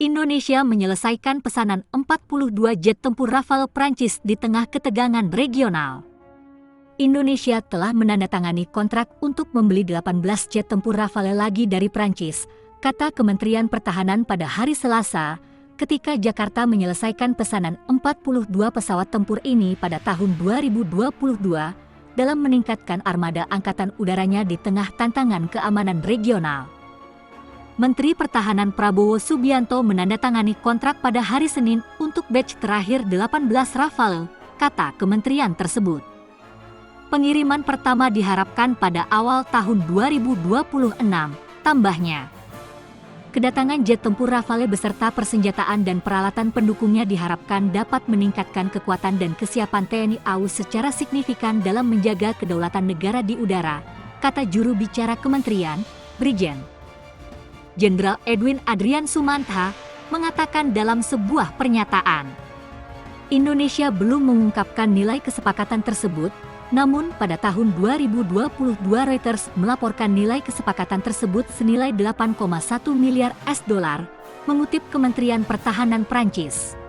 Indonesia menyelesaikan pesanan 42 jet tempur Rafale Prancis di tengah ketegangan regional. Indonesia telah menandatangani kontrak untuk membeli 18 jet tempur Rafale lagi dari Prancis, kata Kementerian Pertahanan pada hari Selasa, ketika Jakarta menyelesaikan pesanan 42 pesawat tempur ini pada tahun 2022 dalam meningkatkan armada angkatan udaranya di tengah tantangan keamanan regional. Menteri Pertahanan Prabowo Subianto menandatangani kontrak pada hari Senin untuk batch terakhir 18 Rafale, kata kementerian tersebut. Pengiriman pertama diharapkan pada awal tahun 2026, tambahnya. Kedatangan jet tempur Rafale beserta persenjataan dan peralatan pendukungnya diharapkan dapat meningkatkan kekuatan dan kesiapan TNI AU secara signifikan dalam menjaga kedaulatan negara di udara, kata juru bicara kementerian, Brigjen Jenderal Edwin Adrian Sumantha, mengatakan dalam sebuah pernyataan. Indonesia belum mengungkapkan nilai kesepakatan tersebut, namun pada tahun 2022 Reuters melaporkan nilai kesepakatan tersebut senilai 8,1 miliar $, mengutip Kementerian Pertahanan Prancis.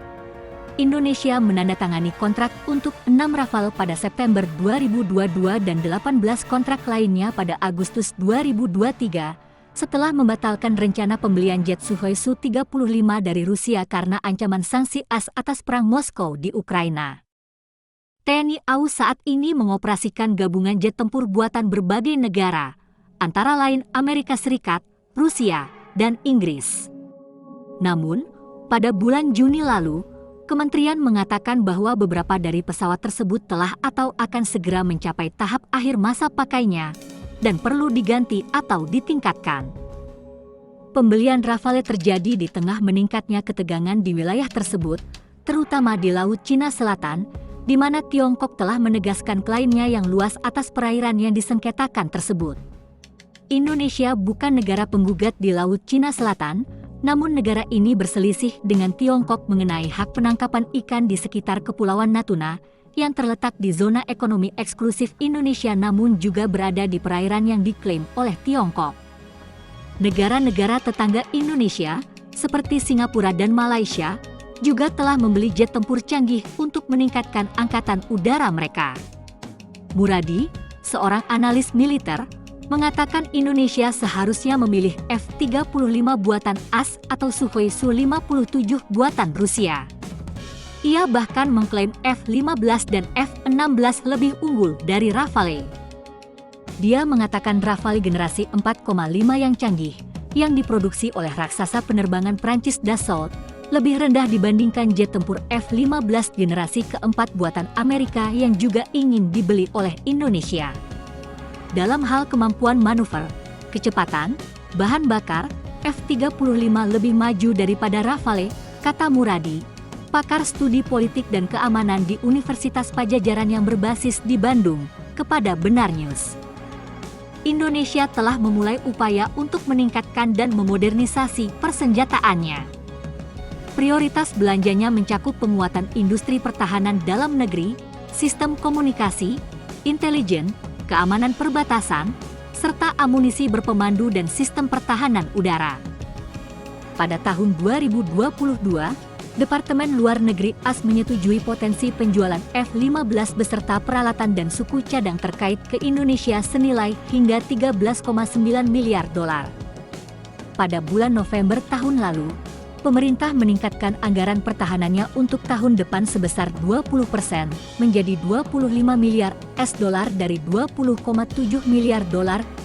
Indonesia menandatangani kontrak untuk 6 Rafale pada September 2022 dan 18 kontrak lainnya pada Agustus 2023, setelah membatalkan rencana pembelian jet Sukhoi Su-35 dari Rusia karena ancaman sanksi AS atas perang Moskow di Ukraina. TNI AU saat ini mengoperasikan gabungan jet tempur buatan berbagai negara, antara lain Amerika Serikat, Rusia, dan Inggris. Namun, pada bulan Juni lalu, Kementerian mengatakan bahwa beberapa dari pesawat tersebut telah atau akan segera mencapai tahap akhir masa pakainya, dan perlu diganti atau ditingkatkan. Pembelian Rafale terjadi di tengah meningkatnya ketegangan di wilayah tersebut, terutama di Laut Cina Selatan, di mana Tiongkok telah menegaskan klaimnya yang luas atas perairan yang disengketakan tersebut. Indonesia bukan negara penggugat di Laut Cina Selatan, namun negara ini berselisih dengan Tiongkok mengenai hak penangkapan ikan di sekitar Kepulauan Natuna, yang terletak di zona ekonomi eksklusif Indonesia namun juga berada di perairan yang diklaim oleh Tiongkok. Negara-negara tetangga Indonesia, seperti Singapura dan Malaysia, juga telah membeli jet tempur canggih untuk meningkatkan angkatan udara mereka. Muradi, seorang analis militer, mengatakan Indonesia seharusnya memilih F-35 buatan AS atau Sukhoi Su-57 buatan Rusia. Ia bahkan mengklaim F-15 dan F-16 lebih unggul dari Rafale. Dia mengatakan Rafale generasi 4,5 yang canggih, yang diproduksi oleh raksasa penerbangan Prancis Dassault, lebih rendah dibandingkan jet tempur F-15 generasi keempat buatan Amerika yang juga ingin dibeli oleh Indonesia. Dalam hal kemampuan manuver, kecepatan, bahan bakar, F-35 lebih maju daripada Rafale, kata Muradi, pakar studi politik dan keamanan di Universitas Padjadjaran yang berbasis di Bandung, kepada Benar News. Indonesia telah memulai upaya untuk meningkatkan dan memodernisasi persenjataannya. Prioritas belanjanya mencakup penguatan industri pertahanan dalam negeri, sistem komunikasi, intelijen, keamanan perbatasan, serta amunisi berpemandu dan sistem pertahanan udara. Pada tahun 2022, Departemen Luar Negeri AS menyetujui potensi penjualan F-15 beserta peralatan dan suku cadang terkait ke Indonesia senilai hingga $13,9 miliar. Pada bulan November tahun lalu, pemerintah meningkatkan anggaran pertahanannya untuk tahun depan sebesar 20% menjadi $25 miliar dari $20,7 miliar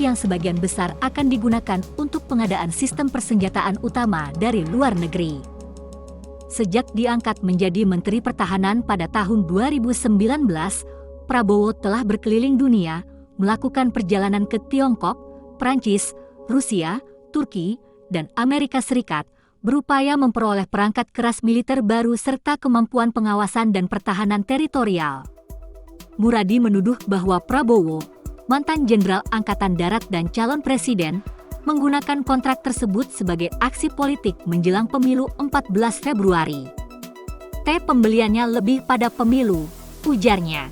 yang sebagian besar akan digunakan untuk pengadaan sistem persenjataan utama dari luar negeri. Sejak diangkat menjadi Menteri Pertahanan pada tahun 2019, Prabowo telah berkeliling dunia, melakukan perjalanan ke Tiongkok, Prancis, Rusia, Turki, dan Amerika Serikat, berupaya memperoleh perangkat keras militer baru serta kemampuan pengawasan dan pertahanan teritorial. Muradi menuduh bahwa Prabowo, mantan Jenderal Angkatan Darat dan calon presiden, menggunakan kontrak tersebut sebagai aksi politik menjelang pemilu 14 Februari. Pembeliannya lebih pada pemilu, ujarnya.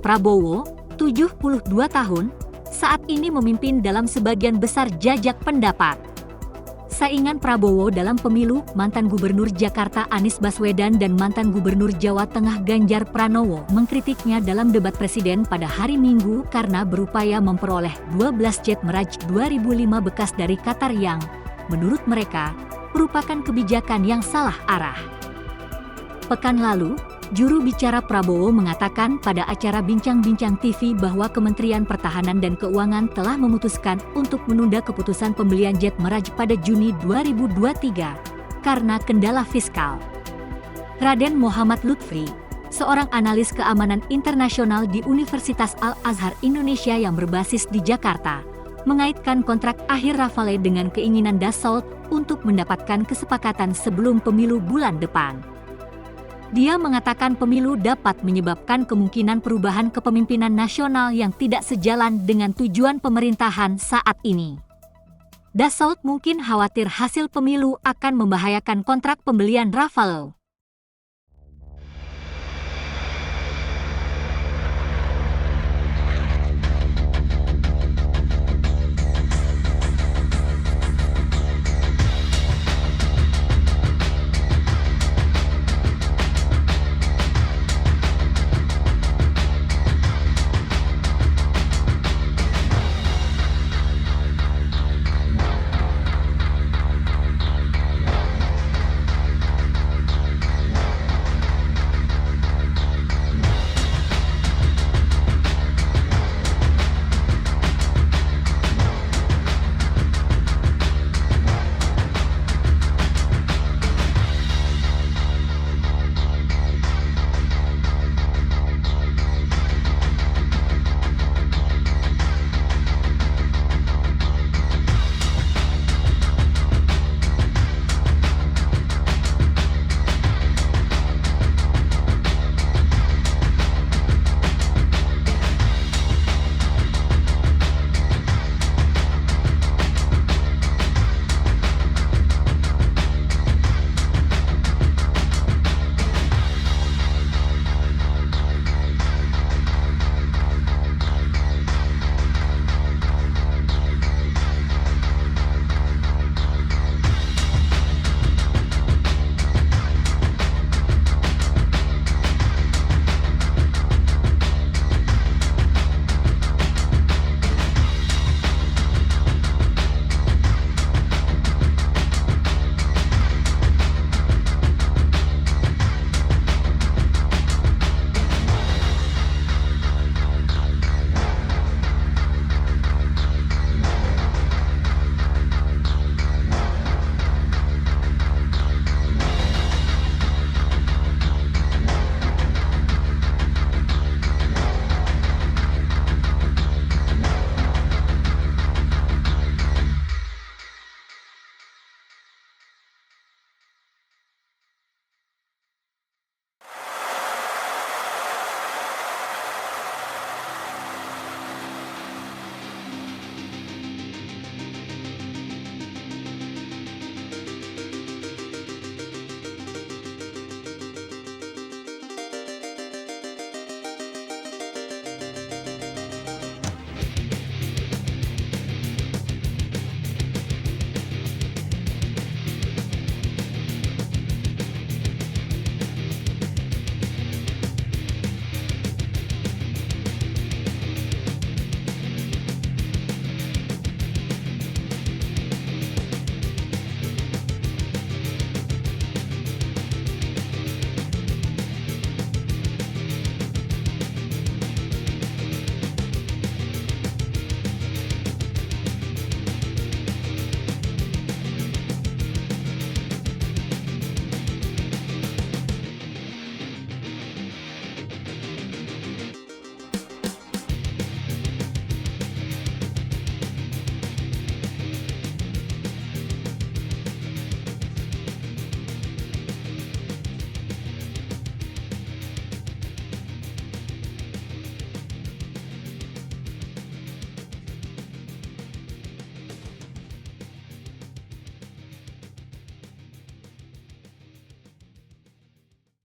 Prabowo, 72 tahun, saat ini memimpin dalam sebagian besar jajak pendapat. Saingan Prabowo dalam pemilu, mantan Gubernur Jakarta Anies Baswedan dan mantan Gubernur Jawa Tengah Ganjar Pranowo mengkritiknya dalam debat presiden pada hari Minggu karena berupaya memperoleh 12 jet Mirage 2005 bekas dari Qatar yang, menurut mereka, merupakan kebijakan yang salah arah. Pekan lalu, juru bicara Prabowo mengatakan pada acara Bincang-Bincang TV bahwa Kementerian Pertahanan dan Keuangan telah memutuskan untuk menunda keputusan pembelian jet Mirage pada Juni 2023 karena kendala fiskal. Raden Muhammad Lutfi, seorang analis keamanan internasional di Universitas Al-Azhar Indonesia yang berbasis di Jakarta, mengaitkan kontrak akhir Rafale dengan keinginan Dassault untuk mendapatkan kesepakatan sebelum pemilu bulan depan. Dia mengatakan pemilu dapat menyebabkan kemungkinan perubahan kepemimpinan nasional yang tidak sejalan dengan tujuan pemerintahan saat ini. Dassault mungkin khawatir hasil pemilu akan membahayakan kontrak pembelian Rafale.